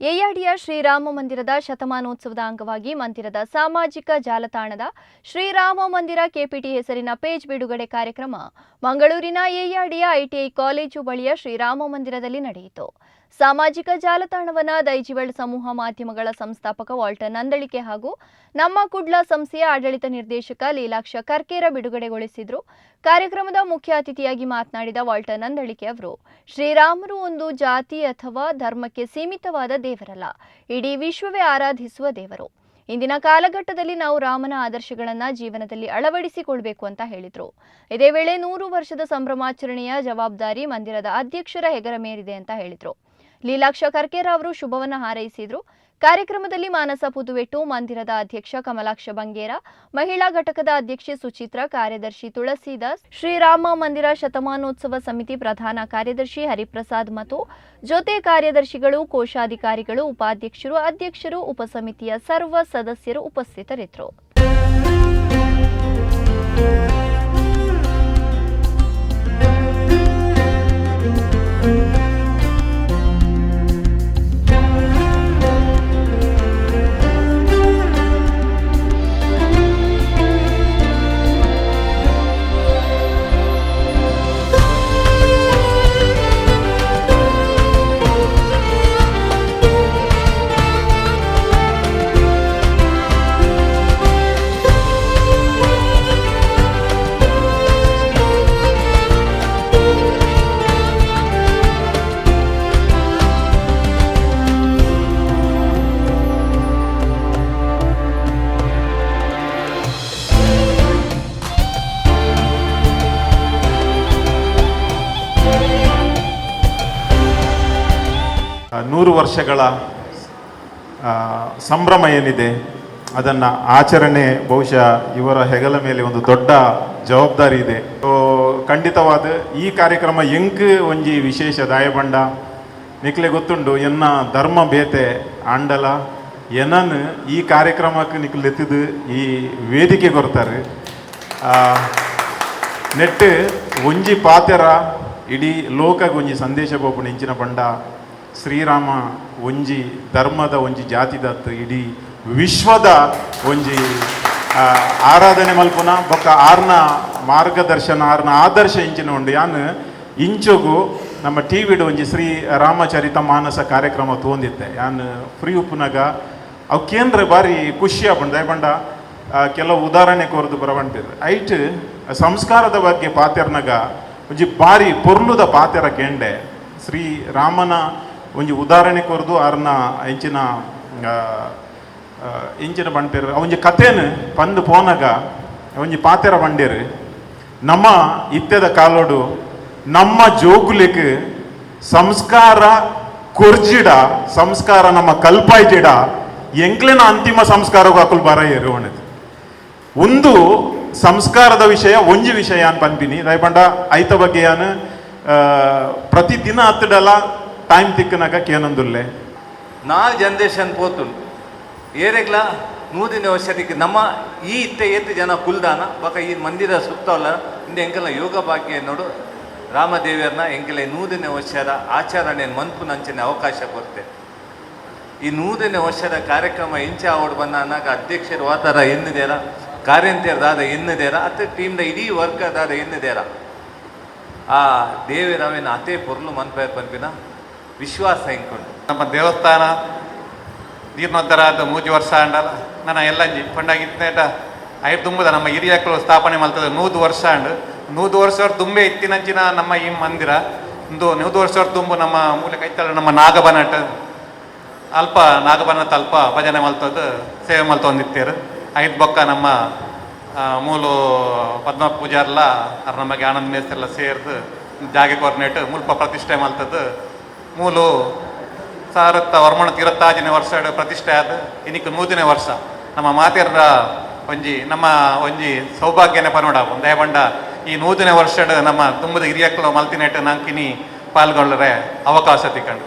ಯಯ್ಯಾಡಿಯ ಶ್ರೀರಾಮ ಮಂದಿರದ ಶತಮಾನೋತ್ಸವದ ಅಂಗವಾಗಿ ಮಂದಿರದ ಸಾಮಾಜಿಕ ಜಾಲತಾಣದ ಶ್ರೀರಾಮ ಮಂದಿರ ಕೆಪಿಟಿ ಹೆಸರಿನ ಪೇಜ್ ಬಿಡುಗಡೆ ಕಾರ್ಯಕ್ರಮ ಮಂಗಳೂರಿನ ಯಯ್ಯಾಡಿಯ ಐಟಿಐ ಕಾಲೇಜು ಬಳಿಯ ಶ್ರೀರಾಮ ಮಂದಿರದಲ್ಲಿ ನಡೆಯಿತು. ಸಾಮಾಜಿಕ ಜಾಲತಾಣವನ್ನ ದೈಜಿವಳ್ ಸಮೂಹ ಮಾಧ್ಯಮಗಳ ಸಂಸ್ಥಾಪಕ ವಾಲ್ಟರ್ ನಂದಳಿಕೆ ಹಾಗೂ ನಮ್ಮ ಕುಡ್ಲ ಸಂಸ್ಥೆಯ ಆಡಳಿತ ನಿರ್ದೇಶಕ ಲೀಲಾಕ್ಷ ಕರ್ಕೇರ ಬಿಡುಗಡೆಗೊಳಿಸಿದರು. ಕಾರ್ಯಕ್ರಮದ ಮುಖ್ಯ ಅತಿಥಿಯಾಗಿ ಮಾತನಾಡಿದ ವಾಲ್ಟರ್ ನಂದಳಿಕೆ ಅವರು, ಶ್ರೀರಾಮರು ಒಂದು ಜಾತಿ ಅಥವಾ ಧರ್ಮಕ್ಕೆ ಸೀಮಿತವಾದ ದೇವರಲ್ಲ, ಇಡೀ ವಿಶ್ವವೇ ಆರಾಧಿಸುವ ದೇವರು. ಇಂದಿನ ಕಾಲಘಟ್ಟದಲ್ಲಿ ನಾವು ರಾಮನ ಆದರ್ಶಗಳನ್ನು ಜೀವನದಲ್ಲಿ ಅಳವಡಿಸಿಕೊಳ್ಬೇಕು ಅಂತ ಹೇಳಿದರು. ಇದೇ ವೇಳೆ 100 ವರ್ಷದ ಸಂಭ್ರಮಾಚರಣೆಯ ಜವಾಬ್ದಾರಿ ಮಂದಿರದ ಅಧ್ಯಕ್ಷರ ಹೆಗರ ಮೇರಿದೆ ಅಂತ ಹೇಳಿದರು. ಲೀಲಾಕ್ಷ ಕರ್ಕೇರ ಅವರು ಶುಭವನ್ನ ಹಾರೈಸಿದರು. ಕಾರ್ಯಕ್ರಮದಲ್ಲಿ ಮಾನಸ ಪುದುವೆಟ್ಟು, ಮಂದಿರದ ಅಧ್ಯಕ್ಷ ಕಮಲಾಕ್ಷ ಬಂಗೇರ, ಮಹಿಳಾ ಘಟಕದ ಅಧ್ಯಕ್ಷೆ ಸುಚಿತ್ರ, ಕಾರ್ಯದರ್ಶಿ ತುಳಸಿದಾಸ್, ಶ್ರೀರಾಮ ಮಂದಿರ ಶತಮಾನೋತ್ಸವ ಸಮಿತಿ ಪ್ರಧಾನ ಕಾರ್ಯದರ್ಶಿ ಹರಿಪ್ರಸಾದ್ ಮತ್ತು ಜೊತೆ ಕಾರ್ಯದರ್ಶಿಗಳು, ಕೋಶಾಧಿಕಾರಿಗಳು, ಉಪಾಧ್ಯಕ್ಷರು, ಅಧ್ಯಕ್ಷರು, ಉಪಸಮಿತಿಯ ಸರ್ವ ಸದಸ್ಯರು ಉಪಸ್ಥಿತರಿದ್ದರು. 100 ವರ್ಷಗಳ ಸಂಭ್ರಮ ಏನಿದೆ ಅದನ್ನು ಆಚರಣೆ ಬಹುಶಃ ಇವರ ಹೆಗಲ ಮೇಲೆ ಒಂದು ದೊಡ್ಡ ಜವಾಬ್ದಾರಿ ಇದೆ. ಖಂಡಿತವಾದ ಈ ಕಾರ್ಯಕ್ರಮ ಎಂಕ್ ಒಂಜಿ ವಿಶೇಷ ದಾಯಬಂಡ ನಿಕ್ಲೆ ಗೊತ್ತುಂಡು ಎನ್ನ ಧರ್ಮ ಬೇತೆ ಆಂಡಲ ಎನನ್ ಈ ಕಾರ್ಯಕ್ರಮಕ್ಕೆ ನಿಕ್ಲು ಎತ್ತಿದು ಈ ವೇದಿಕೆ ಕೊಡ್ತಾರೆ. ನೆಟ್ಟು ಒಂಜಿ ಪಾತೆರ ಇಡೀ ಲೋಕಗೆ ಒಂಜಿ ಸಂದೇಶ ಬೋಪುಣ ಇಂಚಿನ ಬಂಡ ಶ್ರೀರಾಮ ಒಂಜಿ ಧರ್ಮದ ಒಂಜಿ ಜಾತಿದತ್ತು ಇಡೀ ವಿಶ್ವದ ಒಂಜಿ ಆರಾಧನೆ ಮಲ್ಪುನ ಬೊಕ್ಕ ಆರ್ನ ಮಾರ್ಗದರ್ಶನ ಆರ್ನ ಆದರ್ಶ ಇಂಚಿನ ಉಂಡು. ಯಾನ್ ಇಂಚುಗು ನಮ್ಮ ಟಿವಿಡ್ ಒಂಜಿ ಶ್ರೀ ರಾಮಚರಿತ ಮಾನಸ ಕಾರ್ಯಕ್ರಮ ತೋಂದಿತ್ತೆ. ಯಾನ್ ಫ್ರೀ ಉಪ್ಪುನಾಗ ಅವು ಕೇಂದ್ರ ಬಾರಿ ಖುಷಿ ಆಪುಂಡು. ದಯಪಂಡ ಕೆಲವು ಉದಾಹರಣೆ ಕೊರದು ಬರವಂಟಿದ್ರು. ಐಟ್ ಸಂಸ್ಕಾರದ ಬಗ್ಗೆ ಪಾತೆರ್ನಾಗ ಒಂಜಿ ಬಾರಿ ಪೊರ್ಲುದ ಪಾತೆರ ಕೆಂಡೆ ಶ್ರೀ ರಾಮನ ಒಂಜಿ ಉದಾಹರಣೆ ಕೊರದು ಆರ್ನ ಇಂಚಿನ ಬಂಟೇರು ಒಂಜಿ ಕಥೆನ ಪಂದು ಪೋನಾಗ ಒಂಜಿ ಪಾತೆರ ಬಂಡೇರು. ನಮ್ಮ ಇತ್ತೆದ ಕಾಲೋಡು ನಮ್ಮ ಜೋಗುಲಿಕ್ ಸಂಸ್ಕಾರ ಕೊರ್ಜಿಡ ಸಂಸ್ಕಾರ ನಮ್ಮ ಕಲ್ಪಾಯ್ಜಿಡ ಎಂಕ್ಲೆನ ಅಂತಿಮ ಸಂಸ್ಕಾರಕ್ಕೂ ಹಾಕಲು ಬರೆಯರು ಅಣದು ಒಂದು ಸಂಸ್ಕಾರದ ವಿಷಯ ಒಂಜಿ ವಿಷಯ ಅನ್ ಪನ್ಪಿನಿ. ದಯಪಂಡ ಐತ ಬಗ್ಗೆ ಯಾನು ಪ್ರತಿದಿನ ಹತ್ತಡಲ ಟೈಮ್ ತಿಕ್ಕನಾಗ ಕೇನೊಂದುಲ್ಲೆ ನಾಲ್ ಜನರೇಷನ್ ಪೋತುಂಡು ಏರೆಗ್ಲ 100ನೇ ವರ್ಷಕ್ಕೆ ನಮ್ಮ ಈ ಇತ್ತೆ ಏತು ಜನ ಕುಲ್ದಾನ ಬೊಕ ಈ ಮಂದಿರ ಸುತ್ತವಲ್ಲ ಇಂದ ಎಂಕೆಲ್ಲ ಯೋಗ ಭಾಗ್ಯ ನೋಡು ರಾಮದೇವಿಯರ್ನ ಎಂಕೆಲ್ಲ 100ನೇ ವರ್ಷದ ಆಚರಣೆ ಮನ್ಪು ನಂಚಿನ ಅವಕಾಶ ಕೊಡ್ತೆ. ಈ 100ನೇ ವರ್ಷದ ಕಾರ್ಯಕ್ರಮ ಇಂಚ ಅವಡು ಬಂದ ಅನ್ನಾಗ ಅಧ್ಯಕ್ಷರು ವಾತಾರ ಎನ್ನಿದೇರ ಕಾರ್ಯಂತರದಾದ ಎನ್ನಿದೇರ ಅತ್ತ ಟೀಮ್ದ ಇಡೀ ವರ್ಗದಾದ ಎನ್ನಿದೇರ ಆ ದೇವಿರವೇನ ಅತೇ ಪೊರ್ಲು ಮನ್ಪೇರ್ ಪನ್ಪಿನ ವಿಶ್ವಾಸ ಇಂಕೊಂಡು ನಮ್ಮ ದೇವಸ್ಥಾನ ಜೀರ್ಣೋದ್ಧಾರ ಆದ 3 ವರ್ಷ ಅಂಡಲ್ಲ ನಾನು ಎಲ್ಲ ಪಂಡಾಗಿತ್ತೇಟ ಐದು ತುಂಬುದ ನಮ್ಮ ಹಿರಿಯಕ್ಕಳು ಸ್ಥಾಪನೆ ಮಾಡ್ತದೆ 100 ವರ್ಷ ಅಂಡ್ 100 ವರ್ಷ ತುಂಬೆ ಇತ್ತಿನಂಚಿನ ನಮ್ಮ ಈ ಮಂದಿರ ಒಂದು 100 ವರ್ಷ ತುಂಬು ನಮ್ಮ ಮೂಲೆ ಕೈತಳ ನಮ್ಮ ನಾಗಬನಟ ಅಲ್ಪ ನಾಗಬನತ ಅಲ್ಪ ಭಜನೆ ಮಲ್ತದ್ದು ಸೇವೆ ಮಲ್ತೊಂದಿತ್ತೇರು. ಐದು ಬೊಕ್ಕ ನಮ್ಮ ಮೂಲು ಪದ್ಮ ಪೂಜಾರ್ಲ ಅರ್ ನಮಗೆ ಆನಂದ ಮೇಸ್ತೆಲ್ಲ ಸೇರ್ದು ಜಾಗೆ ಕೊರ್ನೆಟ್ ಮುಲ್ಪ ಪ್ರತಿಷ್ಠೆ ಮಲ್ತದ್ದು ಮೂಲು ಸಾರತ್ತ ವರ್ಮಣ 26ನೇ ವರ್ಷ ಪ್ರತಿಷ್ಠೆ ಆದ ಇನ್ನಿಕ್ 100ನೇ ವರ್ಷ ನಮ್ಮ ಮಾತೆರ್ರ ನಮ್ಮ ಒಂಜಿ ಸೌಭಾಗ್ಯನೇ ಪನೋಡ ದಯಬಂಡ ಈ 100ನೇ ವರ್ಷ ನಮ್ಮ ತುಂಬದ ಹಿರಿಯಕ್ಕಳು ಮಲ್ತಿನೆಟ್ ನಂಕಿನಿ ಪಾಲ್ಗೊಳ್ಳರೆ ಅವಕಾಶ ತಿಕ್ಕಂಡು.